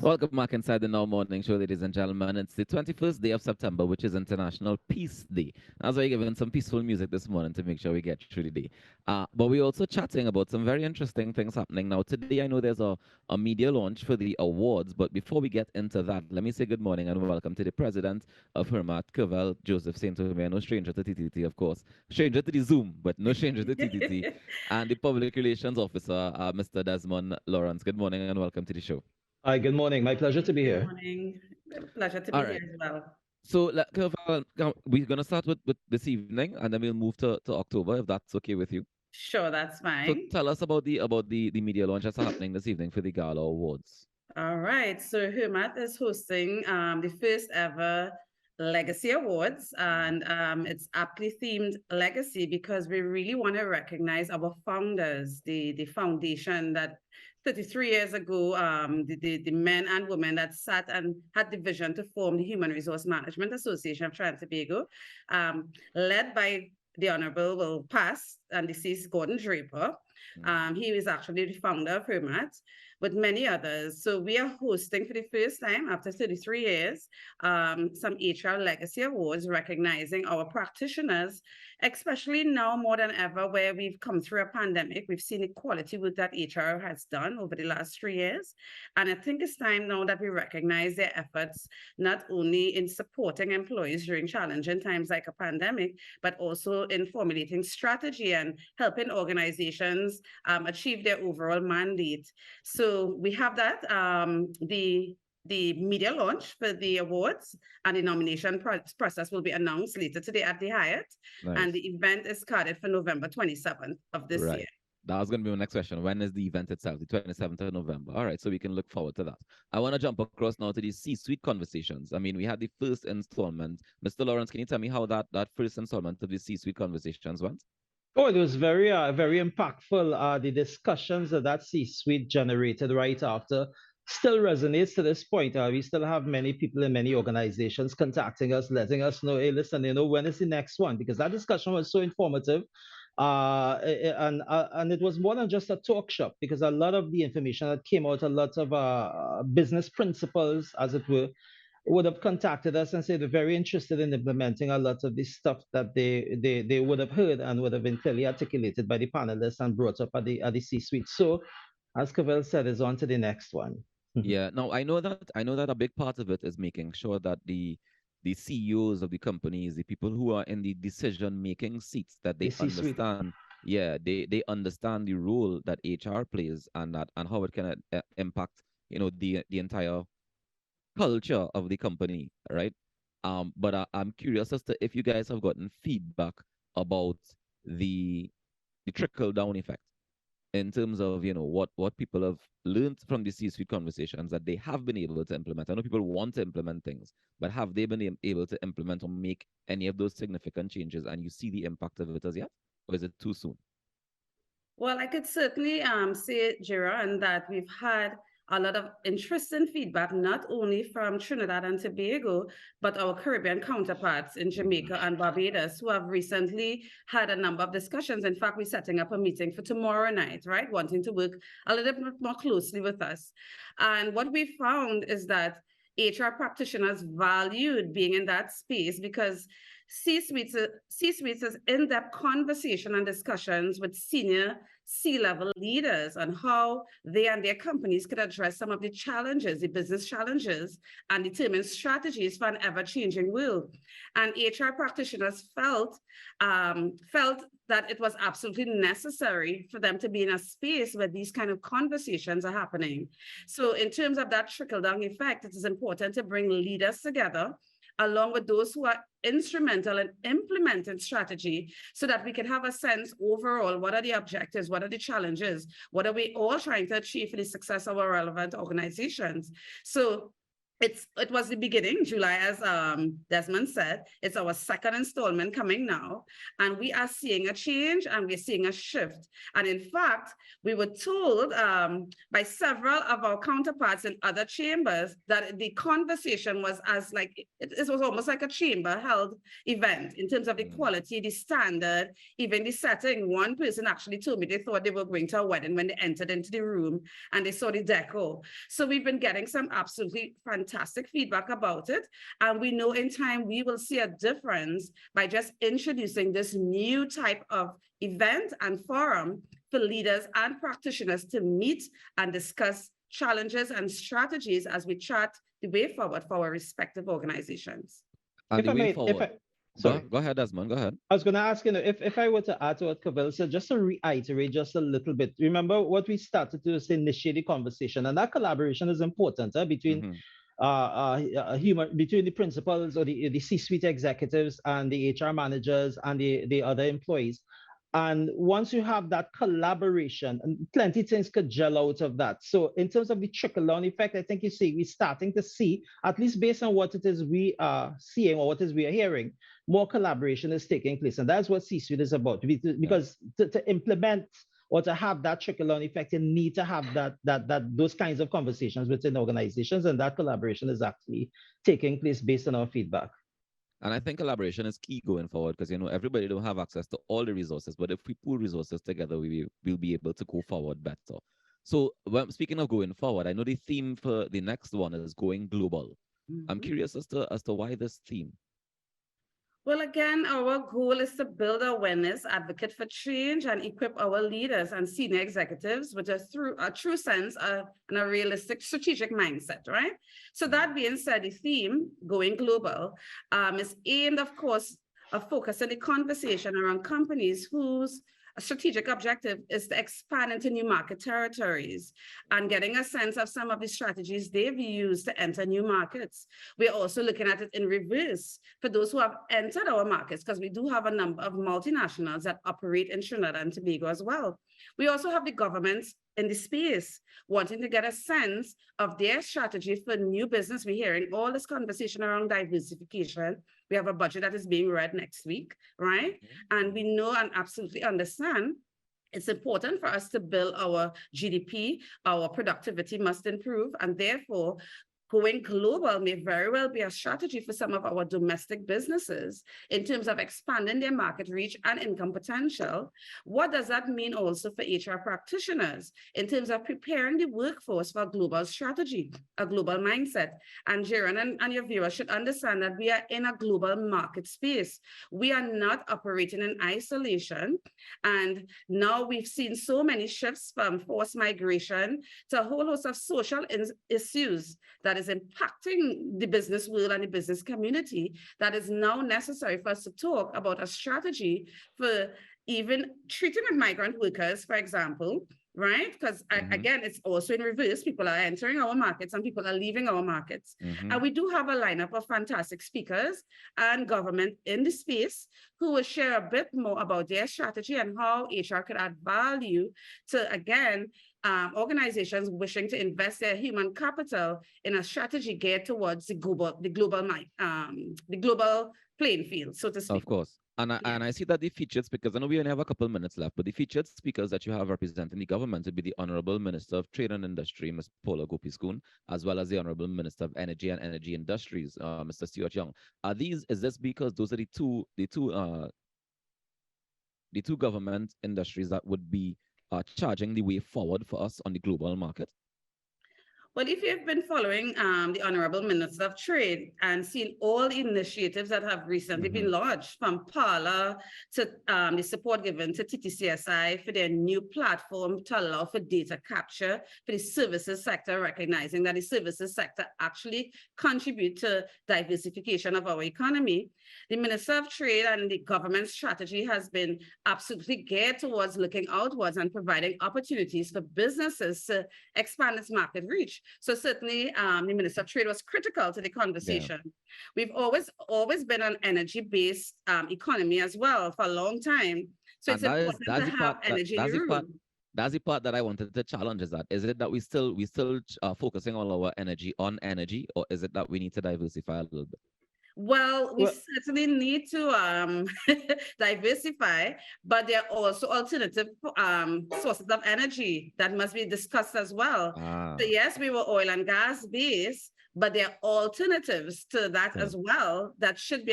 Welcome back inside the Now Morning Show, ladies and gentlemen. It's the 21st day of September, which is International Peace Day. That's why we're giving some peaceful music this morning to make sure we get through the day. But we're also chatting about some very interesting things happening. Now, today I know there's a media launch for the awards, but before we get into that, let me say good morning and welcome to the president of Hermat, Curvel, Joseph St. Omer, no stranger to TTT, of course. Stranger to the Zoom, but no stranger to TTT. And the public relations officer, Mr. Desmond Lawrence. Good morning and welcome to the show. Hi, good morning. My pleasure to be Good here. morning. Pleasure to All be here right. as well. So we're gonna start with this evening, and then we'll move to October if that's okay with you. Sure, that's So fine. tell us about the media launch that's happening this evening for the Gala Awards. All right. So Hermat is hosting the first ever Legacy Awards, and it's aptly themed Legacy because we really want to recognize our founders, the foundation that 33 years ago, the men and women that sat and had the vision to form the Human Resource Management Association of Trinidad and Tobago, led by the Honorable, well, past and deceased Gordon Draper. He was actually the founder of Hermat, with many others. So we are hosting for the first time after 33 years some HR Legacy Awards recognizing our practitioners, especially now more than ever where we've come through a pandemic. We've seen the quality work that HR has done over the last 3 years. And I think it's time now that we recognize their efforts, not only in supporting employees during challenging times like a pandemic, but also in formulating strategy and helping organizations achieve their overall mandate. So we have that the media launch for the awards and the nomination process will be announced later today at the Hyatt. And Nice. the event is scheduled for November 27th of this year. Right. That was going to be my next question. When is the event itself? The 27th of November. All right, so we can look forward to that. I want to jump across now to the C-suite conversations. I mean, we had the first installment. Mr. Lawrence, can you tell me how that first installment of the C-suite conversations went? Oh, it was very impactful. The discussions that C-suite generated right after still resonates to this point. We still have many people in many organizations contacting us, letting us know, hey, listen, when is the next one? Because that discussion was so informative. And it was more than just a talk shop because a lot of the information that came out, a lot of business principles, as it were, would have contacted us and said they're very interested in implementing a lot of the stuff that they would have heard and would have been clearly articulated by the panelists and brought up at the C-suite. So, as Cavell said, is on to the next one. Yeah. Now I know that a big part of it is making sure that the CEOs of the companies, the people who are in the decision making seats, that The they C-suite. understand. Yeah, they understand the role that HR plays and how it can impact the entire culture of the company, right? But I'm curious as to if you guys have gotten feedback about the the trickle down effect in terms of what people have learned from the C-suite conversations that they have been able to implement. I know people want to implement things, but have they been able to implement or make any of those significant changes? And you see the impact of it as yet, or is it too soon? Well, I could certainly say, Jiran, that we've had a lot of interesting feedback, not only from Trinidad and Tobago, but our Caribbean counterparts in Mm-hmm. Jamaica and Barbados, who have recently had a number of discussions. In fact, we're setting up a meeting for tomorrow night, right? Wanting to work a little bit more closely with us. And what we found is that HR practitioners valued being in that space because C-suites is in-depth conversation and discussions with senior C-level leaders on how they and their companies could address some of the challenges, the business challenges, and determine strategies for an ever-changing world. And HR practitioners felt that it was absolutely necessary for them to be in a space where these kind of conversations are happening. So, in terms of that trickle-down effect, it is important to bring leaders together along with those who are instrumental in implementing strategy so that we can have a sense overall what are the objectives, what are the challenges, what are we all trying to achieve for the success of our relevant organizations. So it was the beginning, July, as Desmond said. It's our second installment coming now, and we are seeing a change and we're seeing a shift. And in fact, we were told by several of our counterparts in other chambers that the conversation was as like it was almost like a chamber held event in terms of the quality, the standard, even the setting. One person actually told me they thought they were going to a wedding when they entered into the room and they saw the decor. So we've been getting some absolutely fantastic feedback about it. And we know in time we will see a difference by just introducing this new type of event and forum for leaders and practitioners to meet and discuss challenges and strategies as we chart the way forward for our respective organizations. And If the I way may, forward. sorry. Go ahead, Desmond. Go ahead. I was going to ask, if I were to add to what Cavell said, just to reiterate just a little bit. Remember what we started to say, initiate the conversation, and that collaboration is important between between the principals or the C-suite executives and the HR managers and the other employees. And once you have that collaboration, and plenty of things could gel out of that. So in terms of the trickle-down effect, I think we're starting to see, at least based on what it is we are seeing or what is we are hearing, more collaboration is taking place. And that's what C-suite is about. Because to implement or to have that trickle-down effect, you need to have those kinds of conversations within organizations, and that collaboration is actually taking place based on our feedback. And I think collaboration is key going forward because, everybody don't have access to all the resources. But if we pool resources together, we'll be able to go forward better. So speaking of going forward, I know the theme for the next one is going global. I'm curious as to why this theme. Well, again, our goal is to build awareness, advocate for change, and equip our leaders and senior executives with a true sense and a realistic strategic mindset, right? So that being said, the theme, going global, is aimed, of course, of focusing the conversation around companies whose strategic objective is to expand into new market territories and getting a sense of some of the strategies they've used to enter new markets. We're also looking at it in reverse for those who have entered our markets, because we do have a number of multinationals that operate in Trinidad and Tobago as well. We also have the governments in the space wanting to get a sense of their strategy for new business. We're hearing all this conversation around diversification. We have a budget that is being read next week, right? And we know and absolutely understand it's important for us to build our GDP, our productivity must improve, and therefore going global may very well be a strategy for some of our domestic businesses in terms of expanding their market reach and income potential. What does that mean also for HR practitioners in terms of preparing the workforce for a global strategy, a global mindset? And Jaron and your viewers should understand that we are in a global market space. We are not operating in isolation. And now we've seen so many shifts from forced migration to a whole host of social issues that is impacting the business world and the business community, that is now necessary for us to talk about a strategy for even treating with migrant workers, for example, right? Because again, it's also in reverse. People are entering our markets and people are leaving our markets. And we do have a lineup of fantastic speakers and government in the space who will share a bit more about their strategy and how HR could add value to, again, organizations wishing to invest their human capital in a strategy geared towards the global playing field, so to speak. Of course. And I see that the featured speakers, I know we only have a couple of minutes left, but the featured speakers that you have representing the government would be the Honorable Minister of Trade and Industry, Ms. Paula Gopiskun, as well as the Honorable Minister of Energy and Energy Industries, Mr. Stuart Young. Is this because those are the two government industries that would be charging the way forward for us on the global market? Well, if you've been following the Honorable Minister of Trade and seen all the initiatives that have recently been launched, from PALA to the support given to TTCSI for their new platform to allow for data capture for the services sector, recognizing that the services sector actually contribute to diversification of our economy, the Minister of Trade and the government strategy has been absolutely geared towards looking outwards and providing opportunities for businesses to expand its market reach. So certainly the Minister of Trade was critical to the conversation. Yeah. We've always been an energy-based economy as well for a long time. So it's important to have energy in the room. that's the part that I wanted to challenge. Is it that we still focusing all our energy on energy, or is it that we need to diversify a little bit? Well, we Well, certainly need to diversify, but there are also alternative sources of energy that must be discussed as well. Ah, So yes, we were oil and gas based, but there are alternatives to that yeah. as well that should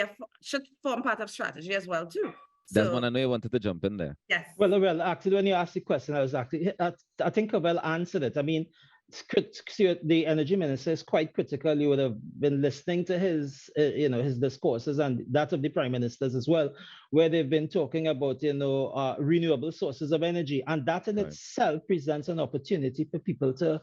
form part of strategy as well too. Desmond, So I know you wanted to jump in there. yes. well, actually, when you asked the question, I think Abel answered it. I mean, the energy minister is quite critical. You would have been listening to his, his discourses and that of the prime ministers as well, where they've been talking about, renewable sources of energy, and that in Right. itself presents an opportunity for people to,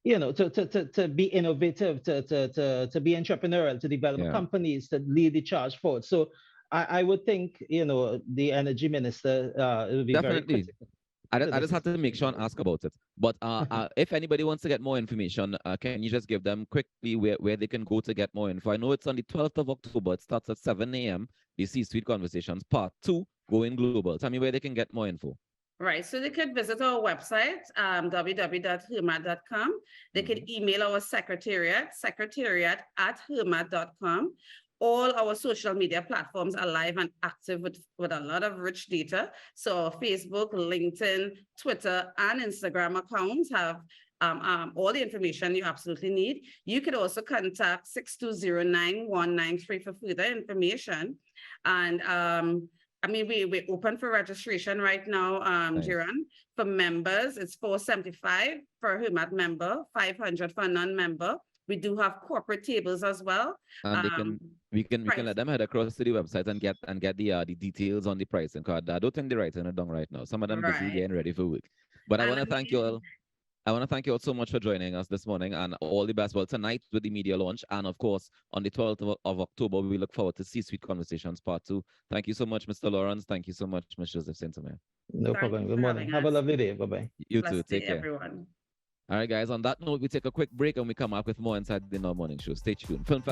to be innovative, to be entrepreneurial, to develop Yeah. companies, to lead the charge forward. So I would think, the energy minister will be very Definitely. critical I, to I this just had to make discussion. sure and ask about it. But if anybody wants to get more information, can you just give them quickly where they can go to get more info? I know it's on the 12th of October. It starts at 7 a.m. The C-Suite Conversations Part 2, Going Global. Tell me where they can get more info. Right. So they could visit our website, www.hermat.com. They could email our secretariat@hermat.com. All our social media platforms are live and active with a lot of rich data. So Facebook, LinkedIn, Twitter, and Instagram accounts have all the information you absolutely need. You could also contact 6209193 for further information. And I mean, we're open for registration right now, Nice. Jiran. For members, it's $475 for a Hermat member, $500 for a non-member. We do have corporate tables as well. And they can we can Price. let them head across to the website and get the details on the pricing card. I don't think they're writing it down right now. Some of them busy Right. getting ready for work. But I And want to I thank you mean, all. I want to thank you all so much for joining us this morning, and all the best. Well, tonight with the media launch, and of course on the 12th of October, we look forward to C-Suite Conversations Part 2. Thank you so much, Mr. Lawrence. Thank you so much, Ms. Joseph Saint-Omer. No thank problem. you Good for morning. having Have a us. lovely day. Bye-bye. You too. Blessed day, Take care. everyone. All right, guys. On that note, we take a quick break and we come back with more inside the Now Morning Show. Stay tuned. Film